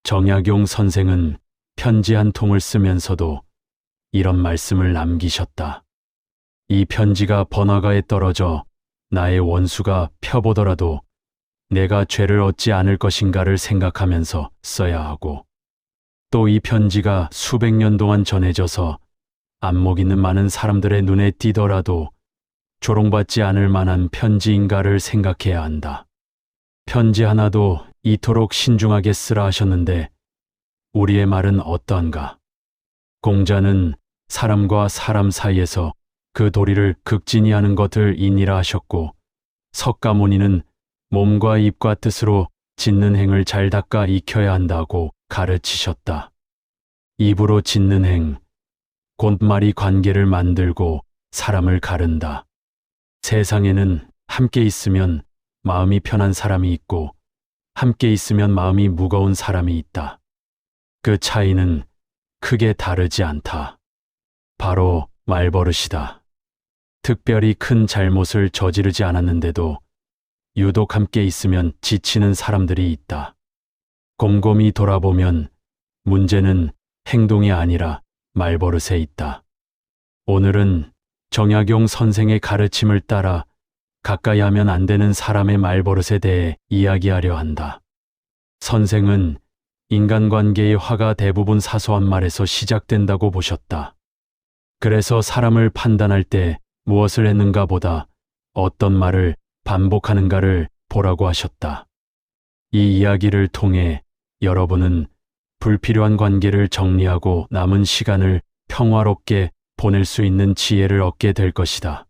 정약용 선생은 편지 한 통을 쓰면서도 이런 말씀을 남기셨다. 이 편지가 번화가에 떨어져 나의 원수가 펴보더라도 내가 죄를 얻지 않을 것인가를 생각하면서 써야 하고, 또 이 편지가 수백 년 동안 전해져서 안목 있는 많은 사람들의 눈에 띄더라도 조롱받지 않을 만한 편지인가를 생각해야 한다. 편지 하나도 이토록 신중하게 쓰라 하셨는데 우리의 말은 어떠한가? 공자는 사람과 사람 사이에서 그 도리를 극진히 하는 것을 인이라 하셨고, 석가모니는 몸과 입과 뜻으로 짓는 행을 잘 닦아 익혀야 한다고 가르치셨다. 입으로 짓는 행, 곧말이 관계를 만들고 사람을 가른다. 세상에는 함께 있으면 마음이 편한 사람이 있고 함께 있으면 마음이 무거운 사람이 있다. 그 차이는 크게 다르지 않다. 바로 말버릇이다. 특별히 큰 잘못을 저지르지 않았는데도 유독 함께 있으면 지치는 사람들이 있다. 곰곰이 돌아보면 문제는 행동이 아니라 말버릇에 있다. 오늘은 정약용 선생의 가르침을 따라 가까이 하면 안 되는 사람의 말버릇에 대해 이야기하려 한다. 선생은 인간관계의 화가 대부분 사소한 말에서 시작된다고 보셨다. 그래서 사람을 판단할 때 무엇을 했는가 보다 어떤 말을 반복하는가를 보라고 하셨다. 이 이야기를 통해 여러분은 불필요한 관계를 정리하고 남은 시간을 평화롭게 보낼 수 있는 지혜를 얻게 될 것이다.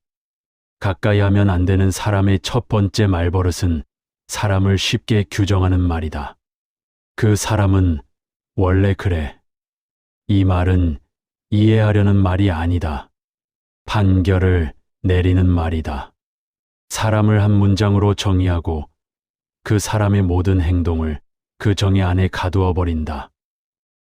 가까이 하면 안 되는 사람의 첫 번째 말버릇은 사람을 쉽게 규정하는 말이다. 그 사람은 원래 그래. 이 말은 이해하려는 말이 아니다. 판결을 내리는 말이다. 사람을 한 문장으로 정의하고 그 사람의 모든 행동을 그 정의 안에 가두어 버린다.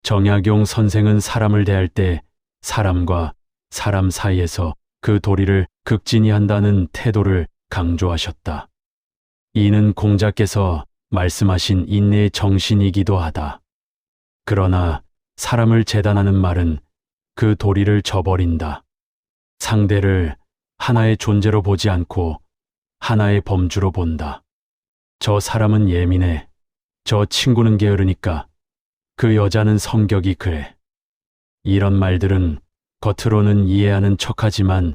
정약용 선생은 사람을 대할 때 사람과 사람 사이에서 그 도리를 극진히 한다는 태도를 강조하셨다. 이는 공자께서 말씀하신 인내의 정신이기도 하다. 그러나 사람을 재단하는 말은 그 도리를 저버린다. 상대를 하나의 존재로 보지 않고 하나의 범주로 본다. 저 사람은 예민해. 저 친구는 게으르니까. 그 여자는 성격이 그래. 이런 말들은 겉으로는 이해하는 척하지만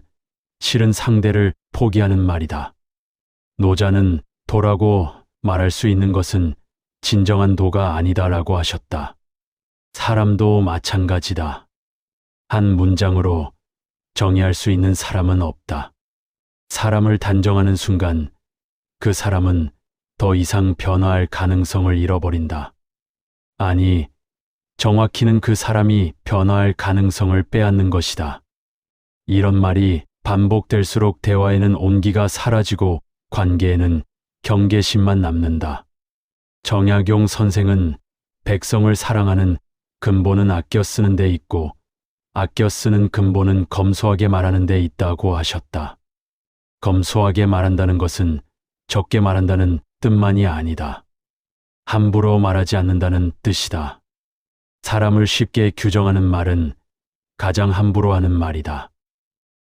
실은 상대를 포기하는 말이다. 노자는 도라고 말할 수 있는 것은 진정한 도가 아니다라고 하셨다. 사람도 마찬가지다. 한 문장으로 정의할 수 있는 사람은 없다. 사람을 단정하는 순간 그 사람은 더 이상 변화할 가능성을 잃어버린다. 아니, 정확히는 그 사람이 변화할 가능성을 빼앗는 것이다. 이런 말이 반복될수록 대화에는 온기가 사라지고 관계에는 경계심만 남는다. 정약용 선생은 백성을 사랑하는 근본은 아껴 쓰는 데 있고 아껴 쓰는 근본은 검소하게 말하는 데 있다고 하셨다. 검소하게 말한다는 것은 적게 말한다는 뜻만이 아니다. 함부로 말하지 않는다는 뜻이다. 사람을 쉽게 규정하는 말은 가장 함부로 하는 말이다.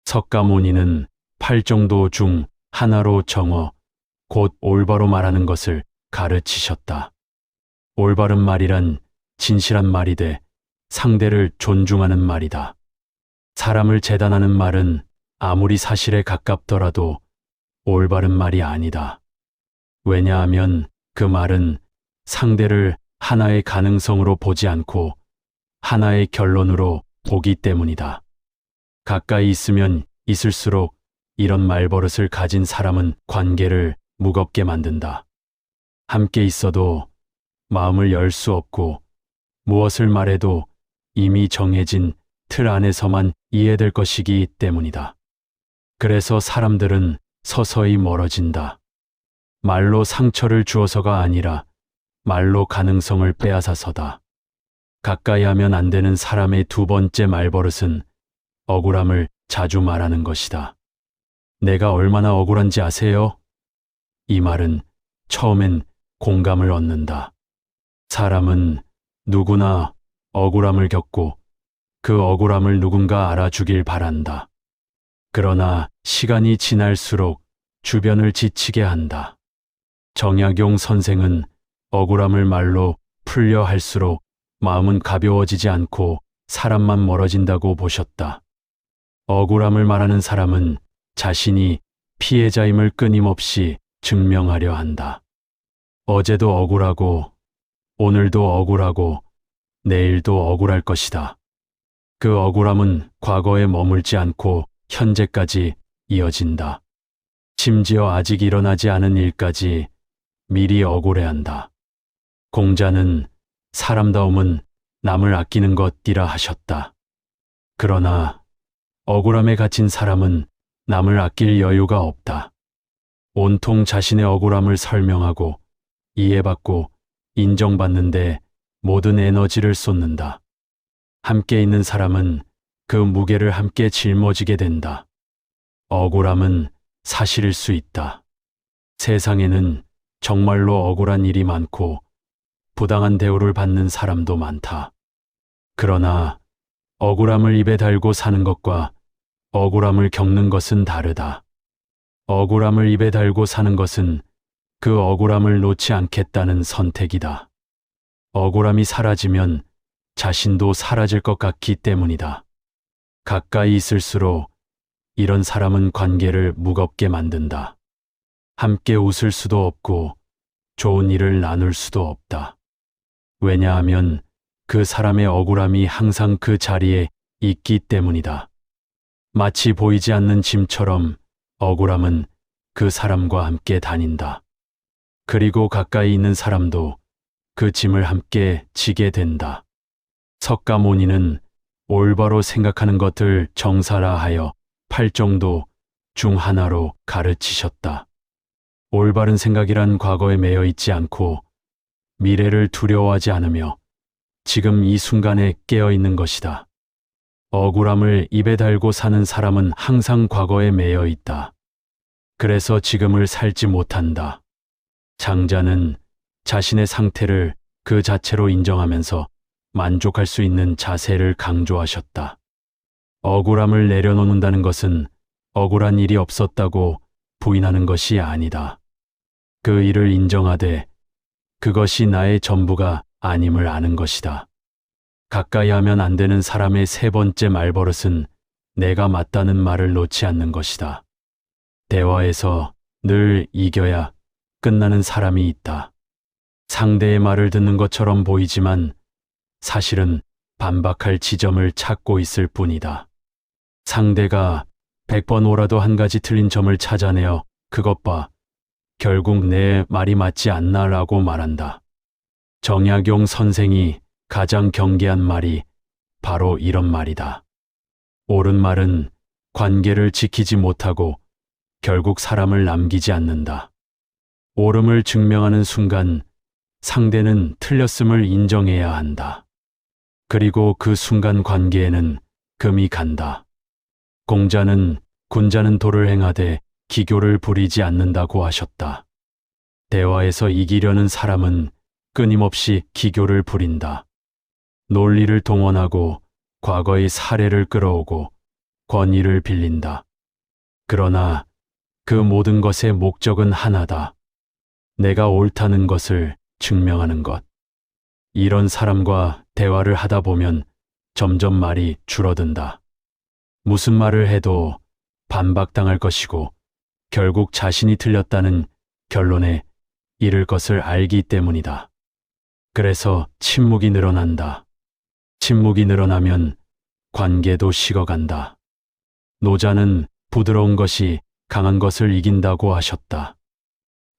석가모니는 팔정도 중 하나로 정어 곧 올바로 말하는 것을 가르치셨다. 올바른 말이란 진실한 말이 돼 상대를 존중하는 말이다. 사람을 재단하는 말은 아무리 사실에 가깝더라도 올바른 말이 아니다. 왜냐하면 그 말은 상대를 하나의 가능성으로 보지 않고 하나의 결론으로 보기 때문이다. 가까이 있으면 있을수록 이런 말버릇을 가진 사람은 관계를 무겁게 만든다. 함께 있어도 마음을 열 수 없고 무엇을 말해도 이미 정해진 틀 안에서만 이해될 것이기 때문이다. 그래서 사람들은 서서히 멀어진다. 말로 상처를 주어서가 아니라 말로 가능성을 빼앗아서다. 가까이 하면 안 되는 사람의 두 번째 말버릇은 억울함을 자주 말하는 것이다. 내가 얼마나 억울한지 아세요? 이 말은 처음엔 공감을 얻는다. 사람은 누구나 억울함을 겪고 그 억울함을 누군가 알아주길 바란다. 그러나 시간이 지날수록 주변을 지치게 한다. 정약용 선생은 억울함을 말로 풀려 할수록 마음은 가벼워지지 않고 사람만 멀어진다고 보셨다. 억울함을 말하는 사람은 자신이 피해자임을 끊임없이 증명하려 한다. 어제도 억울하고 오늘도 억울하고 내일도 억울할 것이다. 그 억울함은 과거에 머물지 않고 현재까지 이어진다. 심지어 아직 일어나지 않은 일까지 미리 억울해한다. 공자는 사람다움은 남을 아끼는 것이라 하셨다. 그러나 억울함에 갇힌 사람은 남을 아낄 여유가 없다. 온통 자신의 억울함을 설명하고 이해받고 인정받는데 모든 에너지를 쏟는다. 함께 있는 사람은 그 무게를 함께 짊어지게 된다. 억울함은 사실일 수 있다. 세상에는 정말로 억울한 일이 많고 부당한 대우를 받는 사람도 많다. 그러나 억울함을 입에 달고 사는 것과 억울함을 겪는 것은 다르다. 억울함을 입에 달고 사는 것은 그 억울함을 놓지 않겠다는 선택이다. 억울함이 사라지면 자신도 사라질 것 같기 때문이다. 가까이 있을수록 이런 사람은 관계를 무겁게 만든다. 함께 웃을 수도 없고 좋은 일을 나눌 수도 없다. 왜냐하면 그 사람의 억울함이 항상 그 자리에 있기 때문이다. 마치 보이지 않는 짐처럼 억울함은 그 사람과 함께 다닌다. 그리고 가까이 있는 사람도 그 짐을 함께 지게 된다. 석가모니는 올바로 생각하는 것을 정사라하여 팔정도 중 하나로 가르치셨다. 올바른 생각이란 과거에 매여 있지 않고 미래를 두려워하지 않으며 지금 이 순간에 깨어 있는 것이다. 억울함을 입에 달고 사는 사람은 항상 과거에 매여 있다. 그래서 지금을 살지 못한다. 장자는 자신의 상태를 그 자체로 인정하면서 만족할 수 있는 자세를 강조하셨다. 억울함을 내려놓는다는 것은 억울한 일이 없었다고 부인하는 것이 아니다. 그 일을 인정하되 그것이 나의 전부가 아님을 아는 것이다. 가까이 하면 안 되는 사람의 세 번째 말버릇은 내가 맞다는 말을 놓지 않는 것이다. 대화에서 늘 이겨야 끝나는 사람이 있다. 상대의 말을 듣는 것처럼 보이지만 사실은 반박할 지점을 찾고 있을 뿐이다. 상대가 100번 오라도 한 가지 틀린 점을 찾아내어 그것 봐, 결국 내 말이 맞지 않나 라고 말한다. 정약용 선생이 가장 경계한 말이 바로 이런 말이다. 옳은 말은 관계를 지키지 못하고 결국 사람을 남기지 않는다. 옳음을 증명하는 순간 상대는 틀렸음을 인정해야 한다. 그리고 그 순간 관계에는 금이 간다. 공자는 군자는 도를 행하되 기교를 부리지 않는다고 하셨다. 대화에서 이기려는 사람은 끊임없이 기교를 부린다. 논리를 동원하고 과거의 사례를 끌어오고 권위를 빌린다. 그러나 그 모든 것의 목적은 하나다. 내가 옳다는 것을 증명하는 것. 이런 사람과 대화를 하다 보면 점점 말이 줄어든다. 무슨 말을 해도 반박당할 것이고 결국 자신이 틀렸다는 결론에 이를 것을 알기 때문이다. 그래서 침묵이 늘어난다. 침묵이 늘어나면 관계도 식어간다. 노자는 부드러운 것이 강한 것을 이긴다고 하셨다.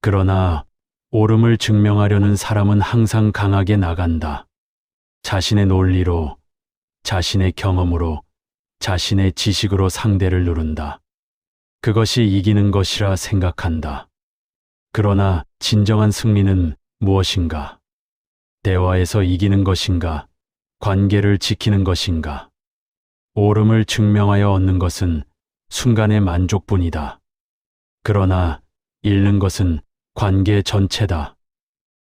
그러나 옳음을 증명하려는 사람은 항상 강하게 나간다. 자신의 논리로, 자신의 경험으로, 자신의 지식으로 상대를 누른다. 그것이 이기는 것이라 생각한다. 그러나 진정한 승리는 무엇인가? 대화에서 이기는 것인가? 관계를 지키는 것인가? 옳음을 증명하여 얻는 것은 순간의 만족뿐이다. 그러나 잃는 것은 관계 전체다.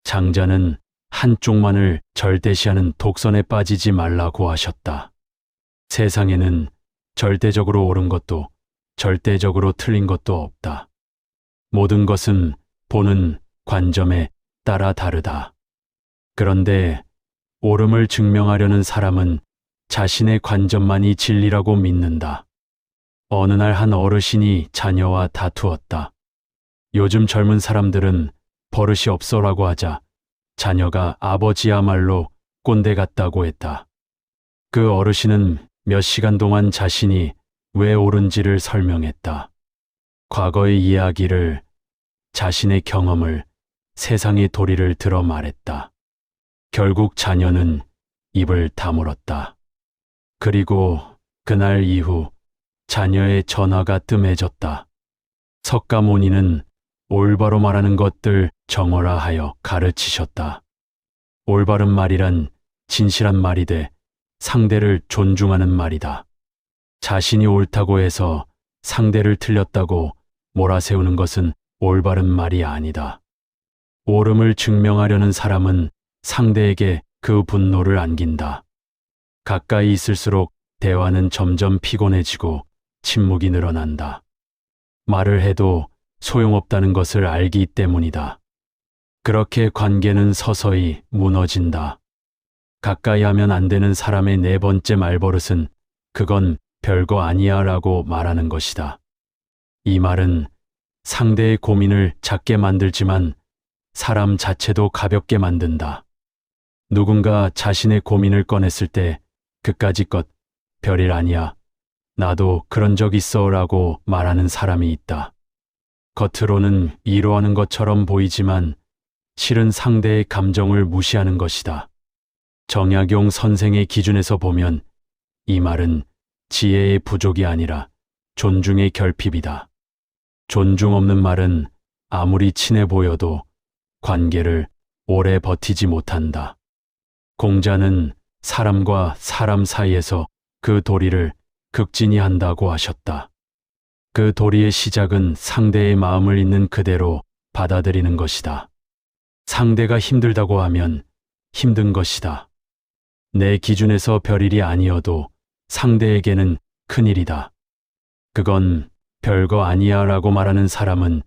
장자는 한쪽만을 절대시하는 독선에 빠지지 말라고 하셨다. 세상에는 절대적으로 옳은 것도 절대적으로 틀린 것도 없다. 모든 것은 보는 관점에 따라 다르다. 그런데 옳음을 증명하려는 사람은 자신의 관점만이 진리라고 믿는다. 어느 날 한 어르신이 자녀와 다투었다. 요즘 젊은 사람들은 버릇이 없어라고 하자 자녀가 아버지야말로 꼰대 같다고 했다. 그 어르신은 몇 시간 동안 자신이 왜 옳은지를 설명했다. 과거의 이야기를, 자신의 경험을, 세상의 도리를 들어 말했다. 결국 자녀는 입을 다물었다. 그리고 그날 이후 자녀의 전화가 뜸해졌다. 석가모니는 올바로 말하는 것들 정어라 하여 가르치셨다. 올바른 말이란 진실한 말이 돼 상대를 존중하는 말이다. 자신이 옳다고 해서 상대를 틀렸다고 몰아세우는 것은 올바른 말이 아니다. 옳음을 증명하려는 사람은 상대에게 그 분노를 안긴다. 가까이 있을수록 대화는 점점 피곤해지고 침묵이 늘어난다. 말을 해도 소용없다는 것을 알기 때문이다. 그렇게 관계는 서서히 무너진다. 가까이 하면 안 되는 사람의 네 번째 말버릇은 그건 별거 아니야 라고 말하는 것이다. 이 말은 상대의 고민을 작게 만들지만 사람 자체도 가볍게 만든다. 누군가 자신의 고민을 꺼냈을 때 그까짓 것 별일 아니야. 나도 그런 적 있어 라고 말하는 사람이 있다. 겉으로는 위로하는 것처럼 보이지만 실은 상대의 감정을 무시하는 것이다. 정약용 선생의 기준에서 보면 이 말은 지혜의 부족이 아니라 존중의 결핍이다. 존중 없는 말은 아무리 친해 보여도 관계를 오래 버티지 못한다. 공자는 사람과 사람 사이에서 그 도리를 극진히 한다고 하셨다. 그 도리의 시작은 상대의 마음을 있는 그대로 받아들이는 것이다. 상대가 힘들다고 하면 힘든 것이다. 내 기준에서 별일이 아니어도 상대에게는 큰일이다. 그건 별거 아니야 라고 말하는 사람은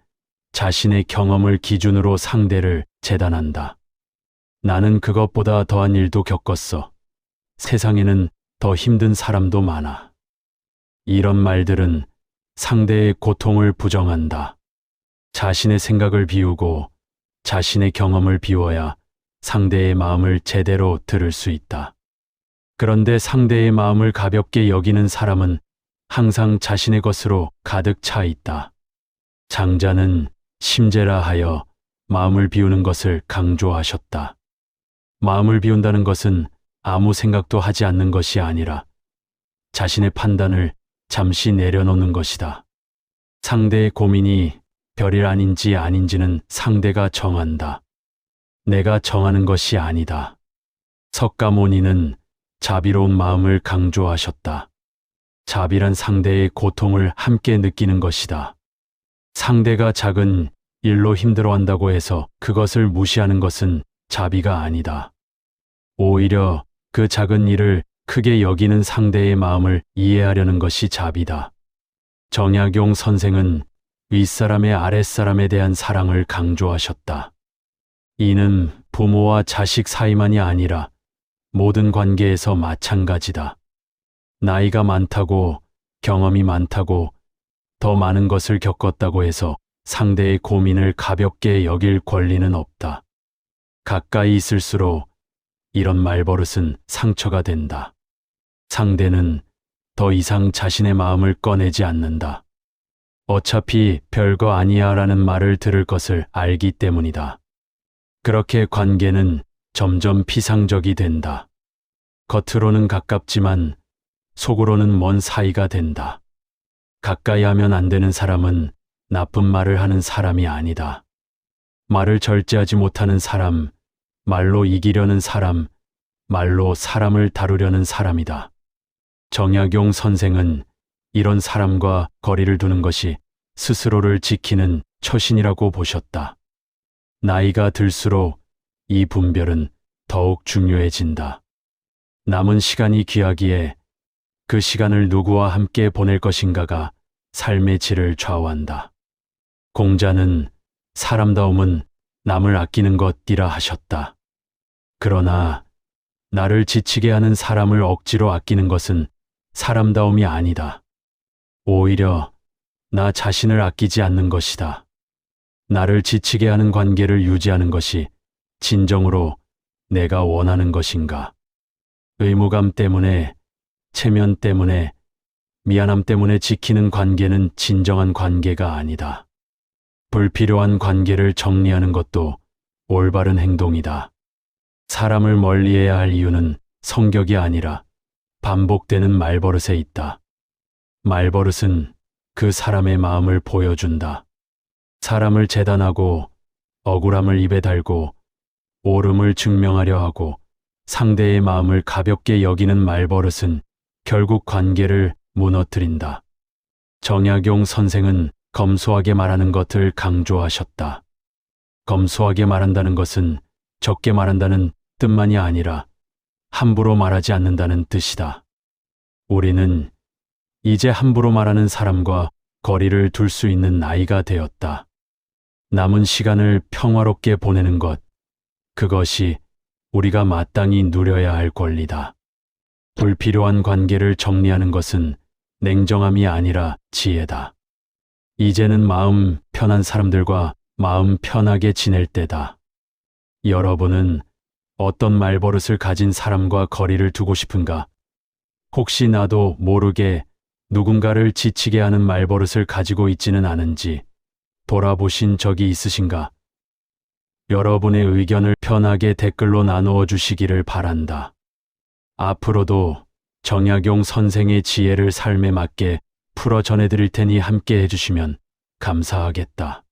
자신의 경험을 기준으로 상대를 재단한다. 나는 그것보다 더한 일도 겪었어. 세상에는 더 힘든 사람도 많아. 이런 말들은 상대의 고통을 부정한다. 자신의 생각을 비우고 자신의 경험을 비워야 상대의 마음을 제대로 들을 수 있다. 그런데 상대의 마음을 가볍게 여기는 사람은 항상 자신의 것으로 가득 차 있다. 장자는 심제라 하여 마음을 비우는 것을 강조하셨다. 마음을 비운다는 것은 아무 생각도 하지 않는 것이 아니라 자신의 판단을 잠시 내려놓는 것이다. 상대의 고민이 별일 아닌지 아닌지는 상대가 정한다. 내가 정하는 것이 아니다. 석가모니는 자비로운 마음을 강조하셨다. 자비란 상대의 고통을 함께 느끼는 것이다. 상대가 작은 일로 힘들어한다고 해서 그것을 무시하는 것은 자비가 아니다. 오히려 그 작은 일을 크게 여기는 상대의 마음을 이해하려는 것이 자비다. 정약용 선생은 윗사람의 아랫사람에 대한 사랑을 강조하셨다. 이는 부모와 자식 사이만이 아니라 모든 관계에서 마찬가지다. 나이가 많다고, 경험이 많다고, 더 많은 것을 겪었다고 해서 상대의 고민을 가볍게 여길 권리는 없다. 가까이 있을수록 이런 말버릇은 상처가 된다. 상대는 더 이상 자신의 마음을 꺼내지 않는다. 어차피 별거 아니야 라는 말을 들을 것을 알기 때문이다. 그렇게 관계는 점점 피상적이 된다. 겉으로는 가깝지만 속으로는 먼 사이가 된다. 가까이 하면 안 되는 사람은 나쁜 말을 하는 사람이 아니다. 말을 절제하지 못하는 사람, 말로 이기려는 사람, 말로 사람을 다루려는 사람이다. 정약용 선생은 이런 사람과 거리를 두는 것이 스스로를 지키는 처신이라고 보셨다. 나이가 들수록 이 분별은 더욱 중요해진다. 남은 시간이 귀하기에 그 시간을 누구와 함께 보낼 것인가가 삶의 질을 좌우한다. 공자는 사람다움은 남을 아끼는 것이라 하셨다. 그러나 나를 지치게 하는 사람을 억지로 아끼는 것은 사람다움이 아니다. 오히려 나 자신을 아끼지 않는 것이다. 나를 지치게 하는 관계를 유지하는 것이 진정으로 내가 원하는 것인가? 의무감 때문에, 체면 때문에, 미안함 때문에 지키는 관계는 진정한 관계가 아니다. 불필요한 관계를 정리하는 것도 올바른 행동이다. 사람을 멀리해야 할 이유는 성격이 아니라 반복되는 말버릇에 있다. 말버릇은 그 사람의 마음을 보여준다. 사람을 재단하고 억울함을 입에 달고 옳음을 증명하려 하고 상대의 마음을 가볍게 여기는 말버릇은 결국 관계를 무너뜨린다. 정약용 선생은 검소하게 말하는 것을 강조하셨다. 검소하게 말한다는 것은 적게 말한다는 뜻만이 아니라 함부로 말하지 않는다는 뜻이다. 우리는 이제 함부로 말하는 사람과 거리를 둘 수 있는 나이가 되었다. 남은 시간을 평화롭게 보내는 것, 그것이 우리가 마땅히 누려야 할 권리다. 불필요한 관계를 정리하는 것은 냉정함이 아니라 지혜다. 이제는 마음 편한 사람들과 마음 편하게 지낼 때다. 여러분은 어떤 말버릇을 가진 사람과 거리를 두고 싶은가? 혹시 나도 모르게 누군가를 지치게 하는 말버릇을 가지고 있지는 않은지 돌아보신 적이 있으신가? 여러분의 의견을 편하게 댓글로 나누어 주시기를 바란다. 앞으로도 정약용 선생의 지혜를 삶에 맞게 풀어 전해드릴 테니 함께 해주시면 감사하겠다.